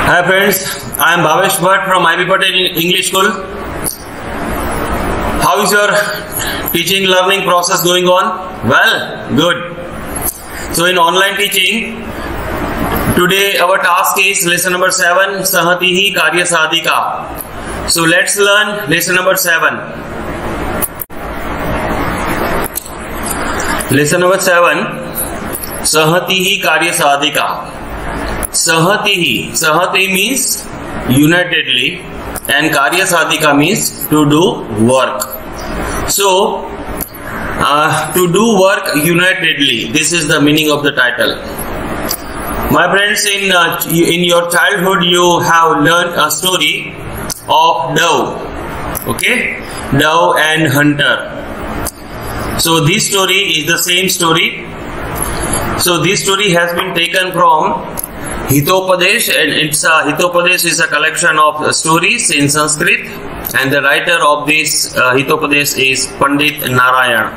Hi friends, I am Bhavesh Bhatt from IB Patel English School. How is your teaching learning process going on? Well, good. So in online teaching, today our task is lesson number 7, Sahatihi Karya Sadhika. So let's learn lesson number 7. Lesson number 7, Sahatihi Karya Sadhika. Sahati means unitedly and Karya Sadhika means to do work. So to do work unitedly, this is the meaning of the title. My friends, in your childhood you have learned a story of dove, okay, dove and hunter. So this story is the same story. So this story has been taken from Hitopadesh, and Hitopadesh is a collection of stories in Sanskrit, and the writer of this Hitopadesh is Pandit Narayan,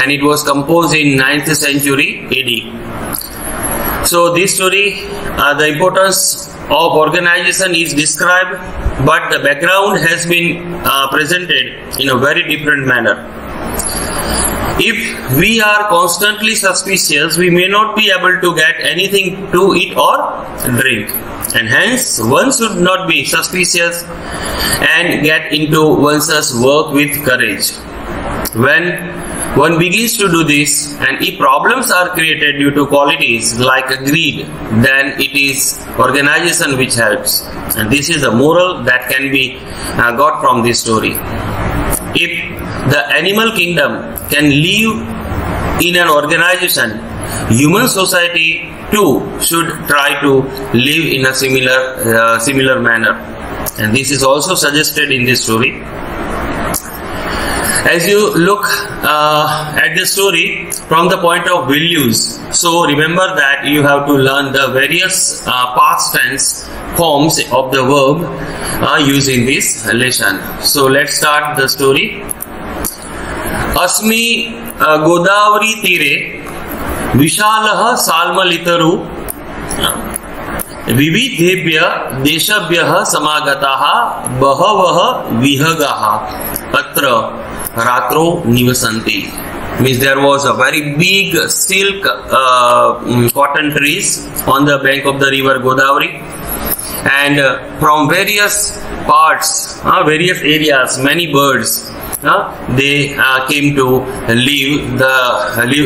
and it was composed in 9th century AD. So this story, the importance of organization is described, but the background has been presented in a very different manner. If we are constantly suspicious, we may not be able to get anything to eat or drink, and hence one should not be suspicious and get into one's work with courage. When one begins to do this, and if problems are created due to qualities like greed, then it is organization which helps, and this is the moral that can be got from this story. If the animal kingdom can live in an organization, human society too should try to live in a similar manner, and this is also suggested in this story. As you look at the story from the point of values, so remember that you have to learn the various past tense forms of the verb used in this lesson. So let's start the story. अस्मि गोदावरी तीरे विशालः साल्मलितरु विविधेभ्य देशभ्यः समागताः बहवः विहगाः अत्र रात्रो निवसन्ति. Means there was a very big silk cotton trees on the bank of the river Godavari, and from various parts, various areas, many birds they came to live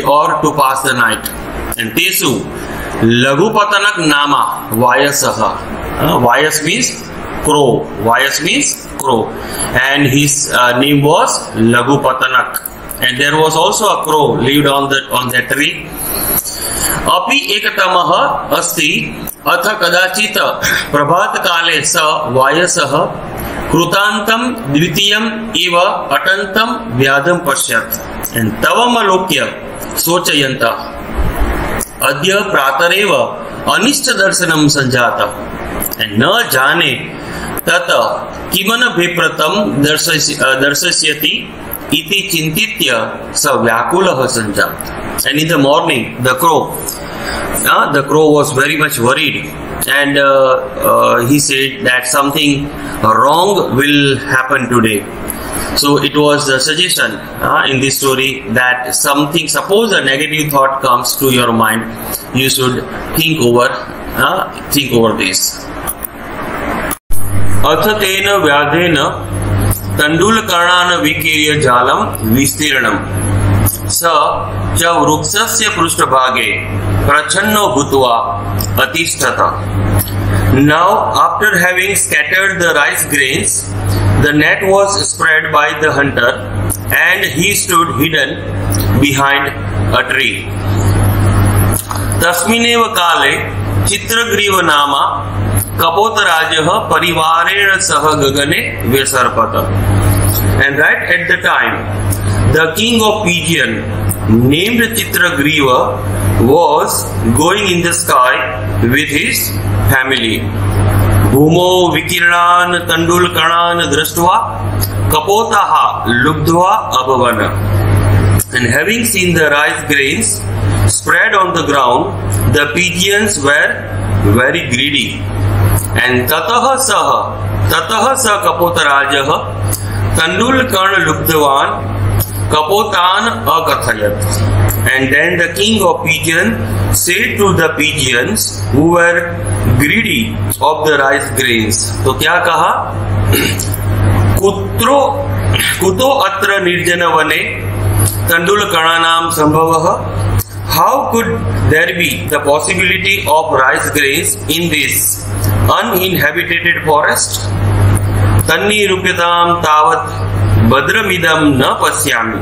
or to pass the night. And Tesu Lagupatanak Nama Vayasaha. Vayas means crow. Vayas means crow, and his name was Lagupatanak. And there was also a crow lived on that tree. Api ekatamaha asti atha kadachita prabhat kale sa vayasah कृतांतम द्वितीयम इव अटंतम व्याधम पश्यत. And तवमलोक्य सोचयंत अद्य प्रातरेव अनिष्ट दर्शनम संजात. And न जाने तत किमन विप्रतम दर्शयति इति चिंतित्य स व्याकुलः संजात. And in the morning the crow was very much worried, and he said that something wrong will happen today. So it was the suggestion in this story that suppose a negative thought comes to your mind, you should think over this. अथ तेन व्याधेन तण्डुलकर्णान् विकीर्य जालं विस्तीर्णम् स च वृक्षस्य पृष्ठभागे प्रच्छन्नो भूत्वा अतिष्ठत. Now, after having scattered the rice grains, the net was spread by the hunter, and he stood hidden behind a tree. तस्मिन्नेव काले चित्रग्रीव नामा कपोतराजः परिवारेण सह गगने व्यसर्पत. And right at the time, the king of pigeon, named Chitragriva, was going in the sky with his family. Bhumo vikirnan tandulkarnan drashtva kapotaha lubdhva abhavana. And having seen the rice grains spread on the ground, the pigeons were very greedy. And tatah sa Kapotarajah Tandulkarna lubdhavan Kapotan akathayat. And then the king of pigeon said to the pigeons who were greedy of the rice grains. तो क्या कहा? कुतो अत्र निर्जन वने तंडुलकर्णानाम संभवः. How could there be the possibility of rice grains in this uninhabited forest? Tanni rupyatam tavat badramidam na pasyami.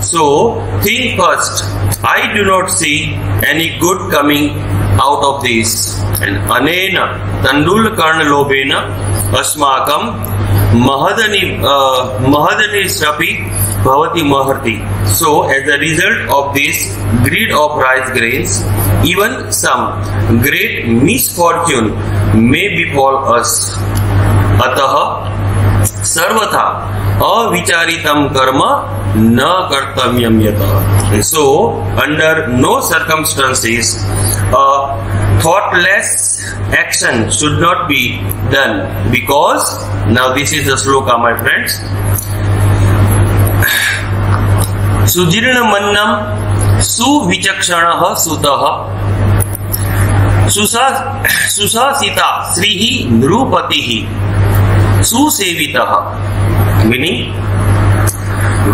So think first, I do not see any good coming out of this. And anena tandulkarna lobena asmakam mahadani srapi bhavati maharti. So as a result of this greed of rice grains, even some great misfortune may befall us. Ataha sarvatha avicharitam karma na kartamyam yata. So under no circumstances a thoughtless action should not be done, because now this is the sloka, my friends. Sujirna mannam suvichakshanah sutah susasita srihi nrupatihi susevitah. Meaning,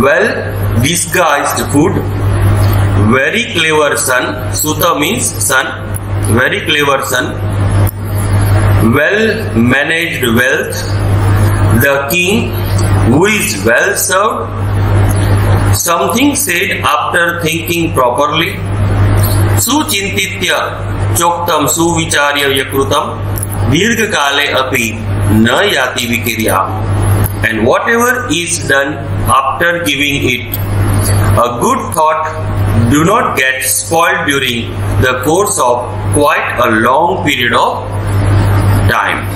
well disguised food, very clever son. Suta means son, very clever son. Well managed wealth, the king who is well served. Something said after thinking properly. Suchintitya choktam suvicharya yakrutam dirghakale api na yati vikirya. And whatever is done after giving it a good thought do not get spoiled during the course of quite a long period of time.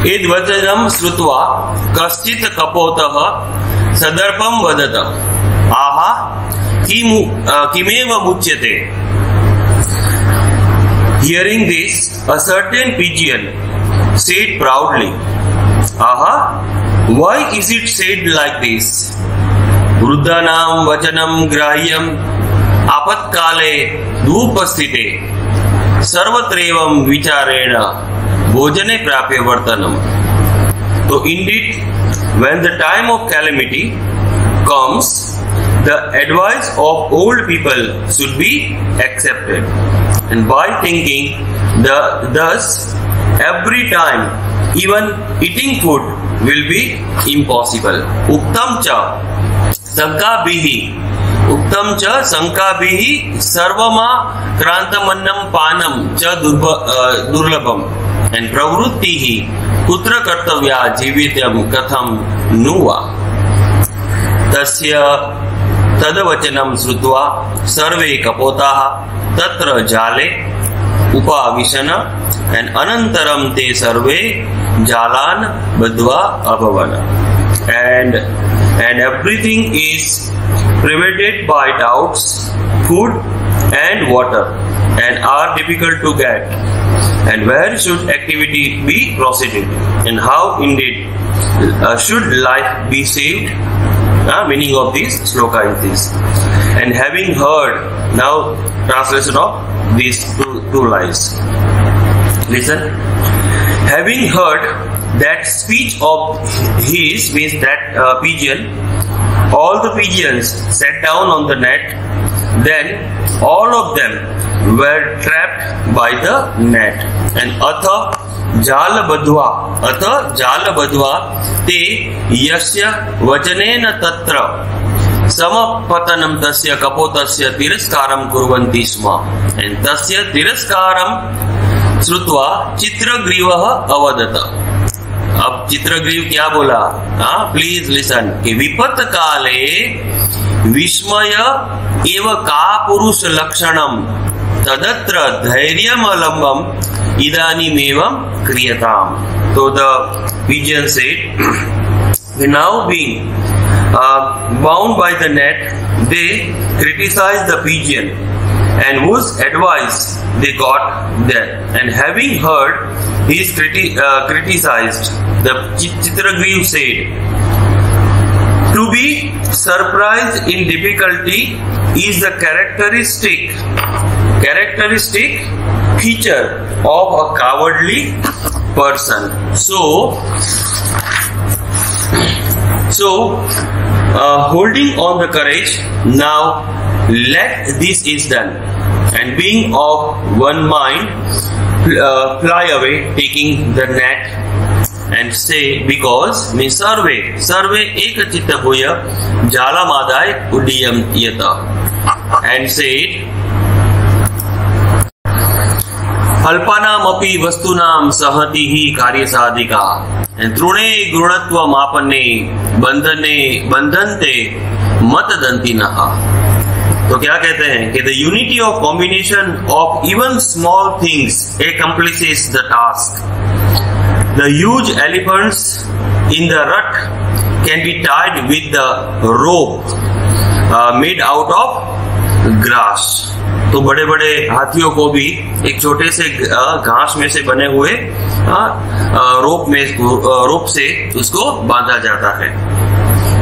Idvachanam srutva kaschit kapotah sadarpam vadata aha kimeva muchyate. Hearing this, a certain pigeon said proudly, aha, why is it said like this? Vruddhanam vachanam grahyam apatkale dhupasthite sarvatrevam vicharena bhojane prapya vartanam. So indeed, when the time of calamity comes, the advice of old people should be accepted. And by thinking thus, every time, even eating food will be impossible. Uktam cha sankabihi sarvama krantamannam panam cha durlabam. And pravrittihi kutra kartavya jivityam katham nuva. Tasya tadavachanam srutva sarve kapotaha tatra jale upavishana and anantaram te sarve jalan badva abhavana. And everything is pervaded by doubts, food and water, and are difficult to get. And where should activity be proceeded? And how indeed should life be saved? Meaning of this sloka is this. And having heard, now translation of these two lines. Listen. Having heard that speech of his, means that pigeon, all the pigeons sat down on the net. Then all of them were trapped by the net. And atha jala badhva te yasya vajanena tatra samapatanam tasya kapotasya tiraskaram kurvanti sma. And tasya tiraskaram srutva चित्रग्रीवः अवदत. अब चित्रग्रीव क्या बोला? Please listen. कि विपत् काले विस्मय एव का पुरुष लक्षणम तदत्र धैर्यमलम्बम इदानीमेवं क्रियताम. So the pigeon said, now being bound by the net, they criticized the pigeon and whose advice they got there. And having heard his criticized, the Chitragriv said, "To be surprised in difficulty is the characteristic feature of a cowardly person." Holding on the courage, now let this is done, and being of one mind, fly away, taking the net, and say, because means sarve ekachita bhuya jalamadai udiyam yata, and said, अल्पानाम अपि वस्तुनाम सहति ही कार्य साधिका, तृणे गुणत्व मापने बंधनते मतदंती नहा। तो क्या कहते हैं कि the unity of combination of even small things accomplishes the task. The huge elephants in the rut can be tied with the rope made out of grass. तो बड़े बड़े हाथियों को भी एक छोटे से घास में से बने हुए रोप से उसको बांधा जाता है।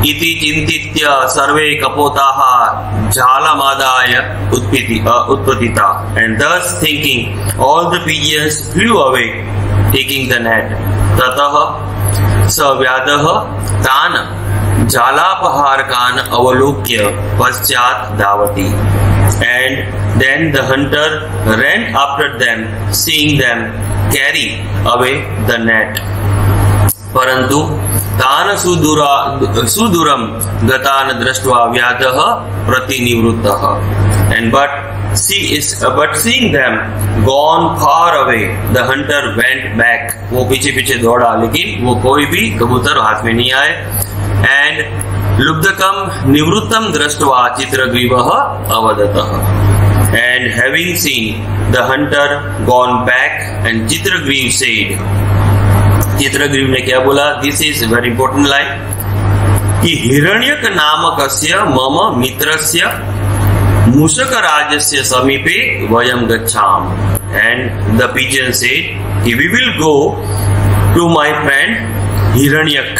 इति चिंतित्य सर्वे कपोताः झालमादाय उत्पतिता, and thus thinking all the pigeons flew away taking the net. ततः स व्याधः तान् झालापहारकान् अवलोक्य पश्चात् धावति, and then the hunter ran after them, seeing them carry away the net. परंतु तान् सुदूरं गतान् दृष्ट्वा व्याधः प्रतिनिवृत्तः, and but seeing them gone far away, the hunter went back. वो पीछे पीछे दौड़ा, लेकिन वो कोई भी कबूतर हाथ में नहीं आए। and लुब्धकम निवृत्तम दृष्ट्वा चित्रग्रीवः अवदतः, and having seen the hunter gone back, and Chitragriv said, Chitragriva ने क्या बोला? This is very important line, कि हिरण्यक नामकस्य मम मित्रस्य मूषकराजस्य समीपे वयं गच्छाम, एंड द पिजन सेड कि we will go to my friend Hiranyaka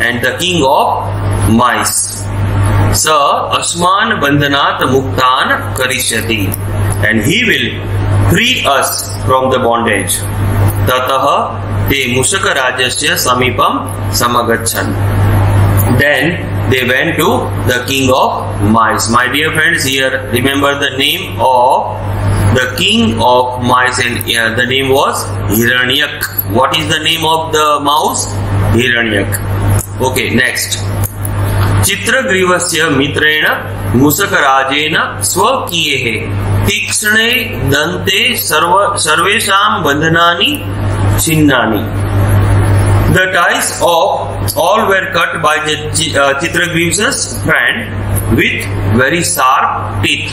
and the king of mice, स अस्मान् बंधनात् मुक्तान् करिष्यति, and he will free us from the bondage. ततः ते मूषकराजस्य समीपं समगच्छन्। Then they went to the king of mice. My dear friends, here remember the name of the king of mice, and the name was Hiranyak. What is the name of the mouse? Hiranyak. Okay, next. चित्रग्रीवस्य मित्रेण मूषकराजेन स्वकीये तीक्ष्णे दन्ते सर्वेषां बन्धनानि छिन्नानि. The ties of all were cut by the Chitragriv's friend with very sharp teeth.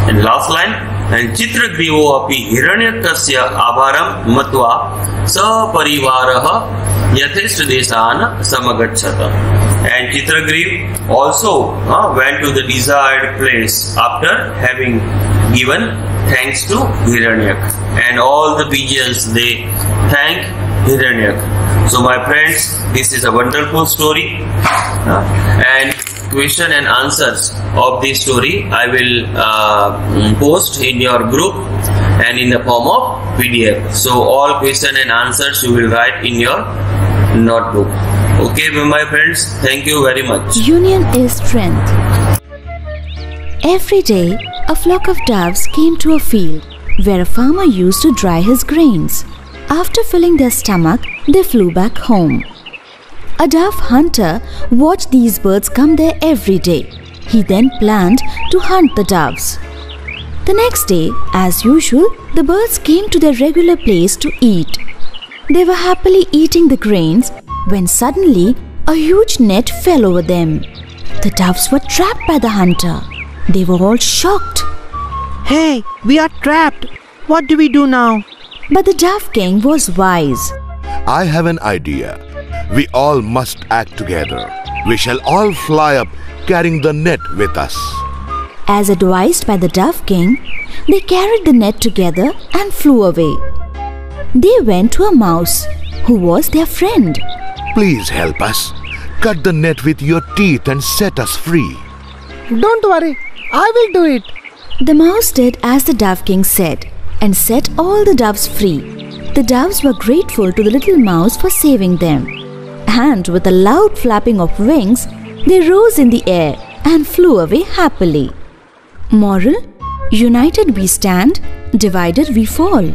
And last line, and Chitragrivo api Hiranyakasya abharam matva saparivarah yathesht desan samagacchata. And Chitragriv also went to the desired place after having given thanks to Hiranyak. And all the pigeons, they thank Hiranyak. So my friends, this is a wonderful story, and question and answers of this story I will post in your group and in the form of PDF. So all question and answers you will write in your notebook. Okay, my friends, thank you very much. Union is strength. Every day, a flock of doves came to a field where a farmer used to dry his grains. After filling their stomach, they flew back home. A dove hunter watched these birds come there every day. He then planned to hunt the doves. The next day, as usual, the birds came to their regular place to eat. They were happily eating the grains when suddenly a huge net fell over them. The doves were trapped by the hunter. They were all shocked. Hey, we are trapped. What do we do now? But the Dove King was wise. I have an idea. We all must act together. We shall all fly up carrying the net with us. As advised by the Dove King, they carried the net together and flew away. They went to a mouse, who was their friend. Please help us. Cut the net with your teeth and set us free. Don't worry, I will do it. The mouse did as the Dove King said and set all the doves free. The doves were grateful to the little mouse for saving them. And with a loud flapping of wings, they rose in the air and flew away happily. Moral: united we stand, divided we fall.